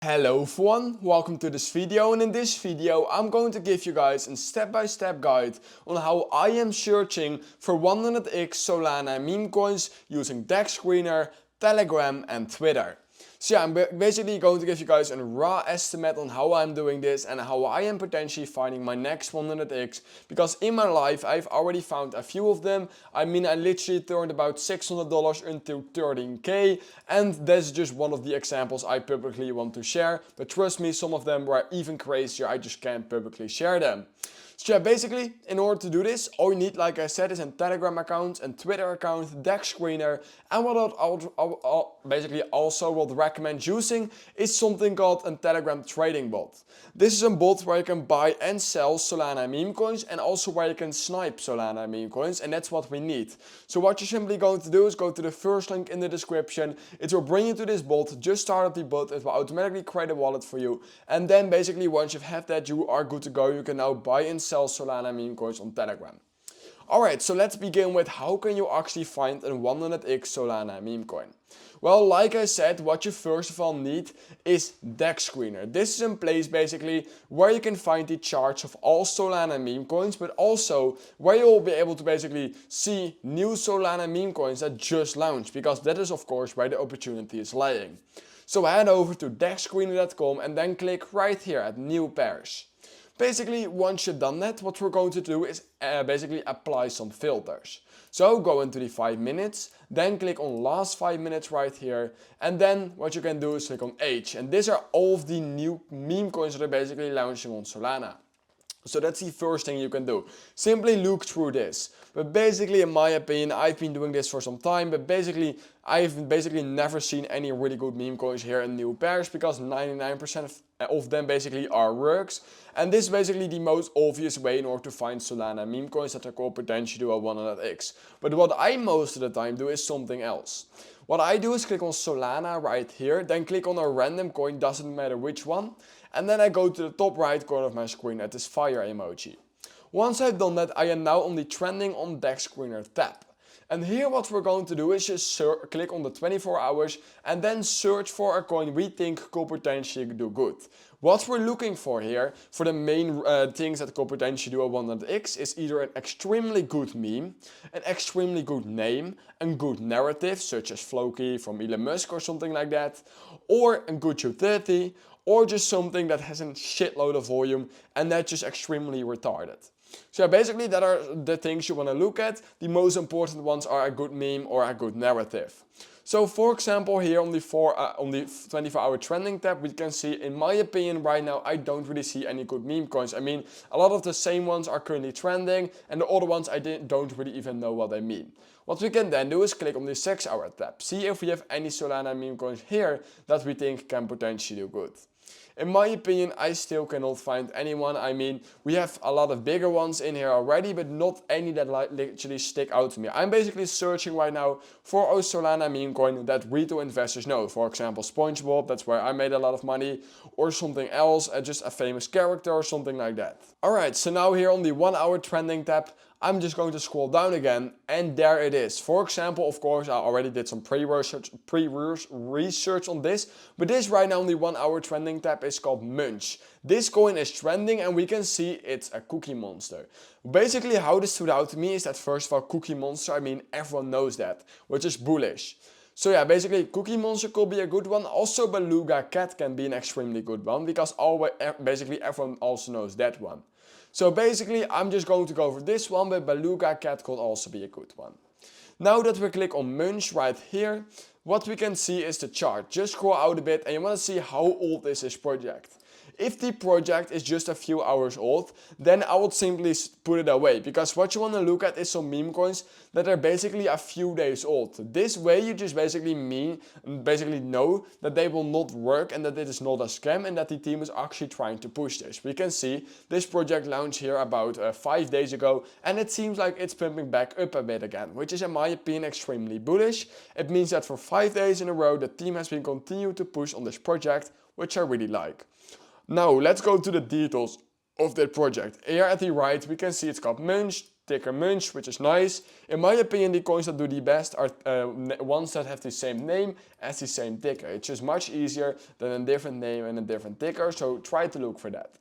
Hello everyone, welcome to this video, and in this video I'm going to give you guys a step-by-step guide on how I am searching for 100x Solana meme coins using DEX Screener, Telegram and Twitter. So yeah, I'm basically going to give you guys a raw estimate on how I'm doing this and how I am potentially finding my next 100x, because in my life I've already found a few of them. I mean, I literally turned about $600 into 13k, and that's just one of the examples I publicly want to share, but trust me, some of them were even crazier. I just can't publicly share them. So yeah, basically, in order to do this, all you need, like I said, is a Telegram account, a Twitter account, DEX Screener, and what I basically also would recommend using is something called a Telegram trading bot. This is a bot where you can buy and sell Solana meme coins, and also where you can snipe Solana meme coins, and that's what we need. So what you're simply going to do is go to the first link in the description. It will bring you to this bot. Just start up the bot, it will automatically create a wallet for you, and then basically once you've had that, you are good to go. You can now buy and sell Solana meme coins on Telegram. Alright, so let's begin with how can you actually find a 100x Solana meme coin. Well, like I said, what you first of all need is DEX Screener. This is in place basically where you can find the charts of all Solana meme coins, but also where you will be able to basically see new Solana meme coins that just launched, because that is of course where the opportunity is lying. So head over to dexscreener.com and then click right here at new pairs. Basically, once you've done that, what we're going to do is basically apply some filters. So go into the 5 minutes, then click on last 5 minutes right here, and then what you can do is click on age. And these are all of the new meme coins that are basically launching on Solana. So that's the first thing you can do. Simply look through this. But basically, in my opinion, I've been doing this for some time, but basically I've never seen any really good meme coins here in new pairs, because 99% of them basically are works. And this is basically the most obvious way in order to find Solana meme coins that are called potentially to a 100x. But what I most of the time do is something else. What I do is click on Solana right here, then click on a random coin, doesn't matter which one, and then I go to the top right corner of my screen at this fire emoji. Once I've done that, I am now on the trending on DEX Screener tab. And here what we're going to do is just click on the 24 hours and then search for a coin we think could potentially do good. What we're looking for here, for the main things that could potentially do a 100x, is either an extremely good meme, an extremely good name, a good narrative such as Floki from Elon Musk or something like that, or a good utility, or just something that has a shitload of volume and that's just extremely retarded. So yeah, basically that are the things you want to look at. The most important ones are a good meme or a good narrative. So for example, here on the 24-hour trending tab, we can see, in my opinion right now, I don't really see any good meme coins. I mean, a lot of the same ones are currently trending, and the other ones I don't really even know what they mean. What we can then do is click on the 6-hour tab, see if we have any Solana meme coins here that we think can potentially do good. In my opinion, I still cannot find anyone. I mean, we have a lot of bigger ones in here already, but not any that literally stick out to me. I'm basically searching right now for a Solana meme coin that retail investors know. For example, SpongeBob, that's where I made a lot of money, or something else, just a famous character or something like that. Alright, so now here on the 1-hour trending tab, I'm just going to scroll down again, and there it is. For example, of course, I already did some pre-research on this, but this right now on the 1-hour trending tab is called Munch. This coin is trending and we can see it's a cookie monster. Basically how this stood out to me is that, first of all, cookie monster, I mean, everyone knows that, which is bullish. So yeah, basically Cookie Monster could be a good one. Also Beluga Cat can be an extremely good one, because basically everyone also knows that one. So basically I'm just going to go for this one, but Beluga Cat could also be a good one. Now that we click on Munch right here, what we can see is the chart. Just scroll out a bit and you want to see how old is this project. If the project is just a few hours old, then I would simply put it away, because what you want to look at is some meme coins that are basically a few days old. This way you just basically know that they will not work and that it is not a scam and that the team is actually trying to push this. We can see this project launched here about 5 days ago, and it seems like it's pumping back up a bit again, which is in my opinion extremely bullish. It means that for 5 days in a row the team has been continuing to push on this project, which I really like. Now let's go to the details of that project. Here at the right we can see it's called Munch. ticker Munch, which is nice. In my opinion, the coins that do the best are ones that have the same name as the same ticker. It's just much easier than a different name and a different ticker, so try to look for that.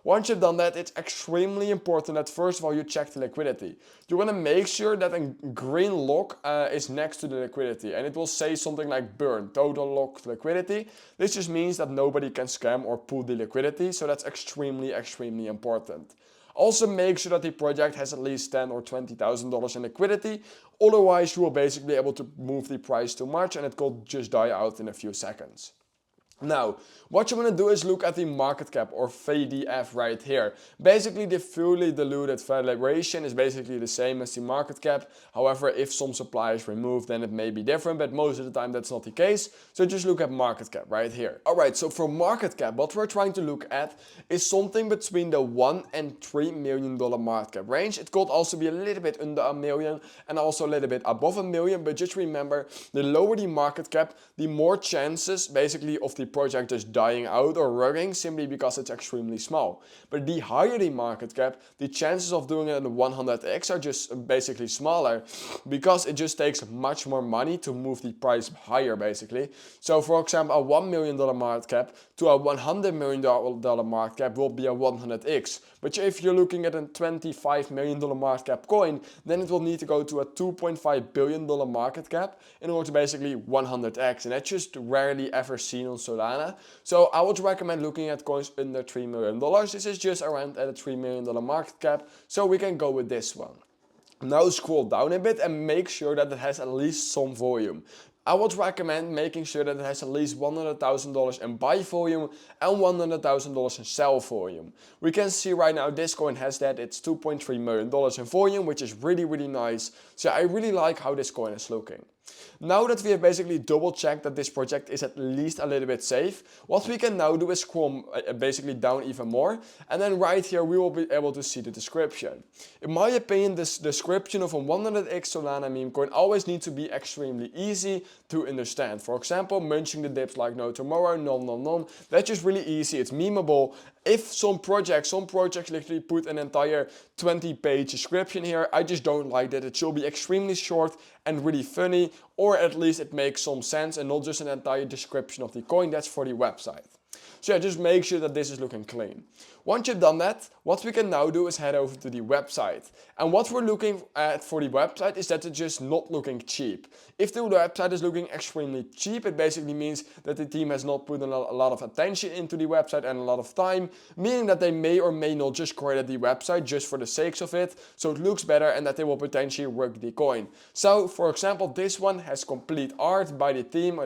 Once you've done that, it's extremely important that first of all you check the liquidity. You want to make sure that a green lock is next to the liquidity, and it will say something like burn, total locked liquidity. This just means that nobody can scam or pull the liquidity, so that's extremely important. Also make sure that the project has at least $10,000 or $20,000 in liquidity, otherwise you will basically be able to move the price too much and it could just die out in a few seconds. Now, what you want to do is look at the market cap or VDF right here. Basically, the fully diluted valuation is basically the same as the market cap. However, if some supply is removed, then it may be different, but most of the time that's not the case. So just look at market cap right here. Alright, so for market cap, what we're trying to look at is something between the $1 and $3 million market cap range. It could also be a little bit under $1 million and also a little bit above $1 million, but just remember, the lower the market cap, the more chances basically of the project just dying out or rugging simply because it's extremely small. But the higher the market cap, the chances of doing it in 100x are just basically smaller because it just takes much more money to move the price higher basically. So for example, a $1 million market cap to a $100 million market cap will be a 100x. But if you're looking at a $25 million market cap coin, then it will need to go to a $2.5 billion market cap in order to basically 100x. And that's just rarely ever seen on Solana. So I would recommend looking at coins under $3 million. This is just around at a $3 million market cap. So we can go with this one. Now scroll down a bit and make sure that it has at least some volume. I would recommend making sure that it has at least $100,000 in buy volume and $100,000 in sell volume. We can see right now this coin has that. It's $2.3 million in volume, which is really nice. So I really like how this coin is looking. Now that we have basically double checked that this project is at least a little bit safe, what we can now do is scroll basically down even more, and then right here we will be able to see the description. In my opinion, this description of a 100x Solana meme coin always needs to be extremely easy to understand. For example, munching the dips like no tomorrow, nom. That's just really easy, it's memeable. If some projects literally put an entire 20-page description here, I just don't like that. It should be extremely short and really funny, or at least it makes some sense and not just an entire description of the coin. That's for the website. So yeah, just make sure that this is looking clean. Once you've done that, what we can now do is head over to the website. And what we're looking at for the website is that it's just not looking cheap. If the website is looking extremely cheap, it basically means that the team has not put a lot of attention into the website and a lot of time, meaning that they may or may not just create the website just for the sakes of it, so it looks better and that they will potentially work the coin. So for example, this one has complete art by the team,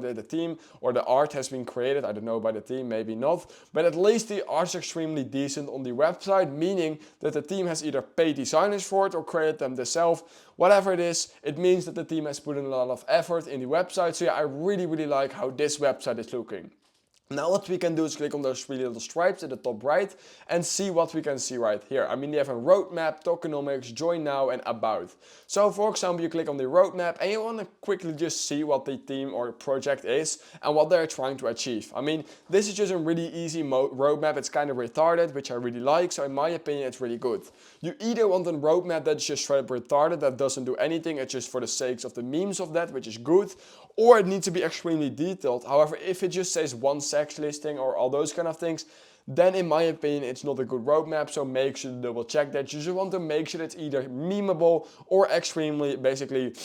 or the art has been created, I don't know, by the team, maybe not, but at least the art is extremely decent on the website, meaning that the team has either paid designers for it or created them themselves. Whatever it is, it means that the team has put in a lot of effort in the website. So yeah, I really like how this website is looking. Now what we can do is click on those three little stripes at the top right and see what we can see right here. I mean, they have a roadmap, tokenomics, join now and about. So for example, you click on the roadmap and you want to quickly just see what the team or project is and what they're trying to achieve. I mean, this is just a really easy roadmap. It's kind of retarded, which I really like. So in my opinion, it's really good. You either want a roadmap that's just straight up retarded, that doesn't do anything. It's just for the sakes of the memes of that, which is good. Or it needs to be extremely detailed. However, if it just says one sex listing or all those kind of things, then in my opinion it's not a good roadmap. So make sure to double check that. You just want to make sure it's either memeable or extremely basically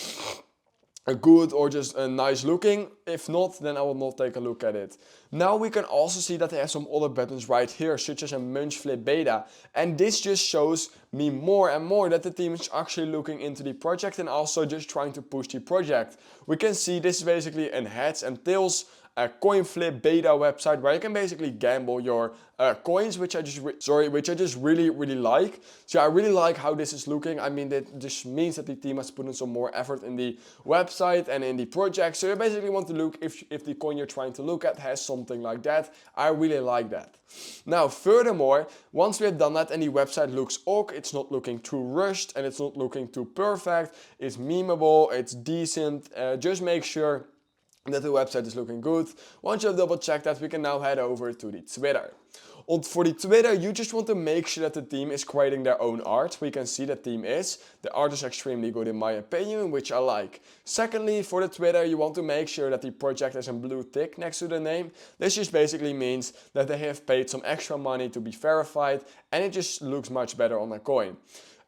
good or just nice looking. If not, then I will not take a look at it. Now we can also see that they have some other buttons right here, such as a munch flip beta, and this just shows me more and more that the team is actually looking into the project and also just trying to push the project. We can see this is basically a heads and tails a coin flip beta website where you can basically gamble your coins, which I just really like. So I really like how this is looking. I mean, that just means that the team has put in some more effort in the website and in the project. So you basically want to look if the coin you're trying to look at has something like that. I really like that. Now furthermore, once we have done that and the website looks ok, it's not looking too rushed and it's not looking too perfect, it's memeable, it's decent, just make sure that the website is looking good. Once you have double checked that, we can now head over to the Twitter. For the Twitter, you just want to make sure that the team is creating their own art. We can see the team is. The art is extremely good in my opinion, which I like. Secondly, for the Twitter, you want to make sure that the project has a blue tick next to the name. This just basically means that they have paid some extra money to be verified, and it just looks much better on a coin.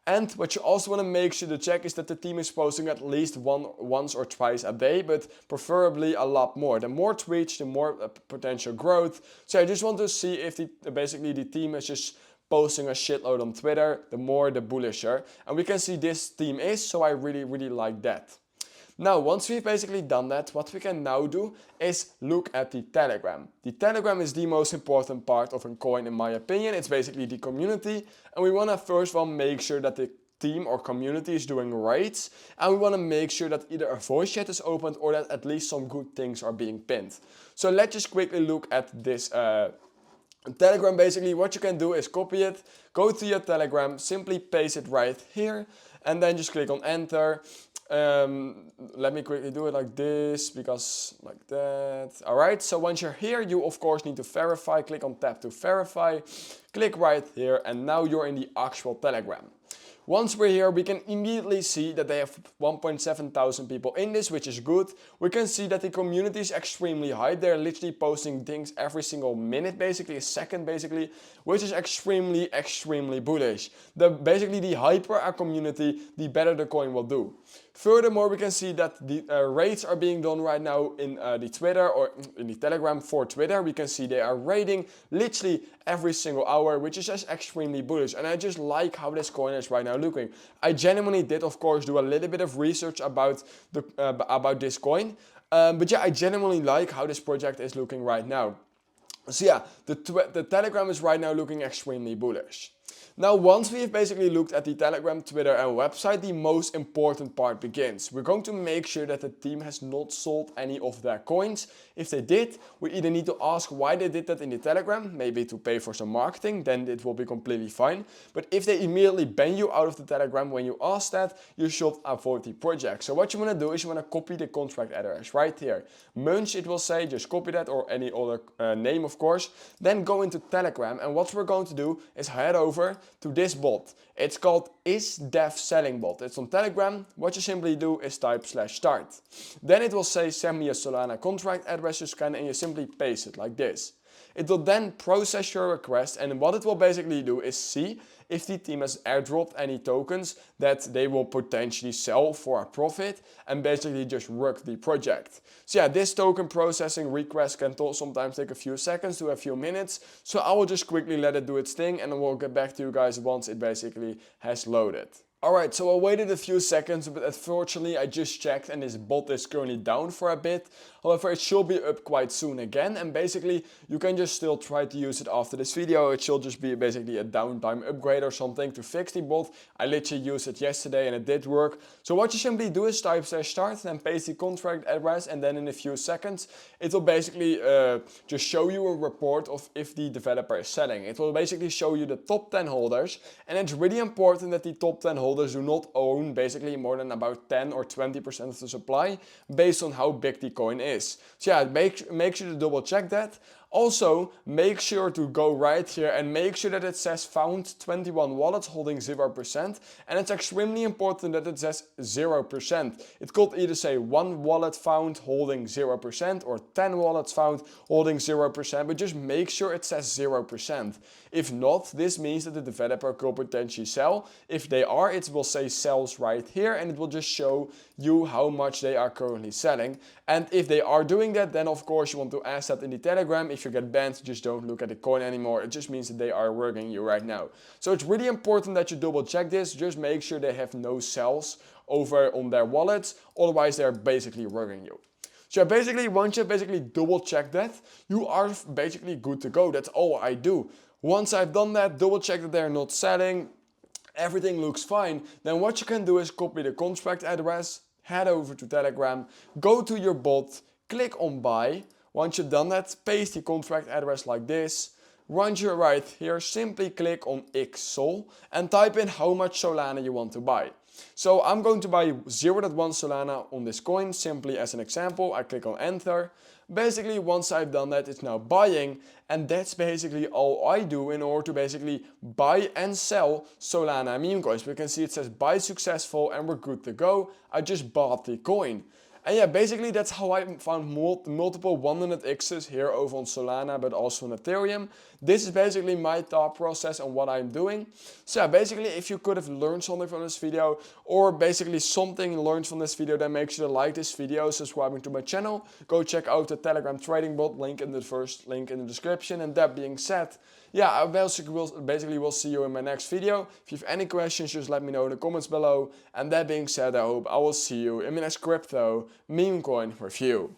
And what you also want to make sure to check is that the team is posting at least once or twice a day, but preferably a lot more. The more tweets, the more potential growth. So I just want to see if basically the team is just posting a shitload on Twitter, the more the bullisher. And we can see this team is, so I really like that. Now, once we've basically done that, what we can now do is look at the Telegram. The Telegram is the most important part of a coin in my opinion. It's basically the community, and we want to first of all make sure that the team or community is doing raids, and we want to make sure that either a voice chat is opened or that at least some good things are being pinned. So let's just quickly look at this Telegram. Basically, what you can do is copy it, go to your Telegram, simply paste it right here, and then just click on enter. Let me quickly do it like this, because like that. Alright, so once you're here, you of course need to verify. Click on tap to verify, click right here, and now you're in the actual Telegram. Once we're here, we can immediately see that they have 1.7 thousand people in this, which is good. We can see that the community is extremely high. They're literally posting things every minute, basically a second, which is extremely bullish. Basically, the hyper a community, the better the coin will do. Furthermore, we can see that the raids are being done right now in the Twitter or in the Telegram for Twitter. We can see they are raiding literally every single hour, which is just extremely bullish. And I just like how this coin is right now looking. I genuinely did, of course, do a little bit of research about this coin. But yeah, I genuinely like how this project is looking right now. So yeah, the Telegram is right now looking extremely bullish. Now, once we've basically looked at the Telegram, Twitter and website, the most important part begins. We're going to make sure that the team has not sold any of their coins. If they did, we either need to ask why they did that in the Telegram, maybe to pay for some marketing, then it will be completely fine. But if they immediately ban you out of the Telegram when you ask that, you should avoid the project. So what you want to do is you want to copy the contract address right here. Munch, it will say, just copy that, or any other name of course. Then go into Telegram, and what we're going to do is head over to this bot. It's called DeFi Selling Bol. It's on Telegram. What you simply do is type /start. Then it will say send me a Solana contract address, you scan, and you simply paste it like this. It will then process your request, and what it will basically do is see if the team has airdropped any tokens that they will potentially sell for a profit, and basically just work the project. So yeah, this token processing request can sometimes take a few seconds to a few minutes, so I will just quickly let it do its thing, and then we'll get back to you guys once it basically has loaded. Alright, so I waited a few seconds, but unfortunately I just checked and this bot is currently down for a bit. However, it should be up quite soon again, and basically you can just still try to use it after this video. It should just be basically a downtime upgrade or something to fix the bot. I literally used it yesterday and it did work. So what you simply do is type /start, then paste the contract address, and then in a few seconds it will basically just show you a report of if the developer is selling. It will basically show you the top 10 holders, and it's really important that the top 10 holders do not own basically more than about 10 or 20% of the supply based on how big the coin is. So yeah, make sure to double check that. Also, make sure to go right here and make sure that it says found 21 wallets holding 0%, and it's extremely important that it says 0%. It could either say 1 wallet found holding 0% or 10 wallets found holding 0%, but just make sure it says 0%. If not, this means that the developer could potentially sell. If they are, it will say sells right here, and it will just show you how much they are currently selling. And if they are doing that, then of course you want to ask that in the Telegram. If you get banned, just don't look at the coin anymore. It just means that they are working you right now. So it's really important that you double check this. Just make sure they have no sells over on their wallets, otherwise they're basically working you. So basically, once you basically double check that, you are basically good to go. That's all I do. Once I've done that, double check that they're not selling, everything looks fine, then what you can do is copy the contract address, head over to Telegram, go to your bot, click on buy. Once you've done that, paste the contract address like this. Once you're right here, simply click on XSOL and type in how much Solana you want to buy. So I'm going to buy 0.1 Solana on this coin, simply as an example. I click on enter. Basically, once I've done that, it's now buying, and that's basically all I do in order to basically buy and sell Solana meme coins. We can see it says buy successful and we're good to go. I just bought the coin. And yeah, basically that's how I found multiple 100x's here over on Solana, but also on Ethereum. This is basically my thought process and what I'm doing. So yeah, basically if you could have learned something from this video, or basically something learned from this video, then make sure to like this video, subscribing to my channel. Go check out the Telegram trading bot, link in the first link in the description. And that being said, yeah, I basically will see you in my next video. If you have any questions, just let me know in the comments below. And that being said, I hope I will see you in my next crypto meme coin review.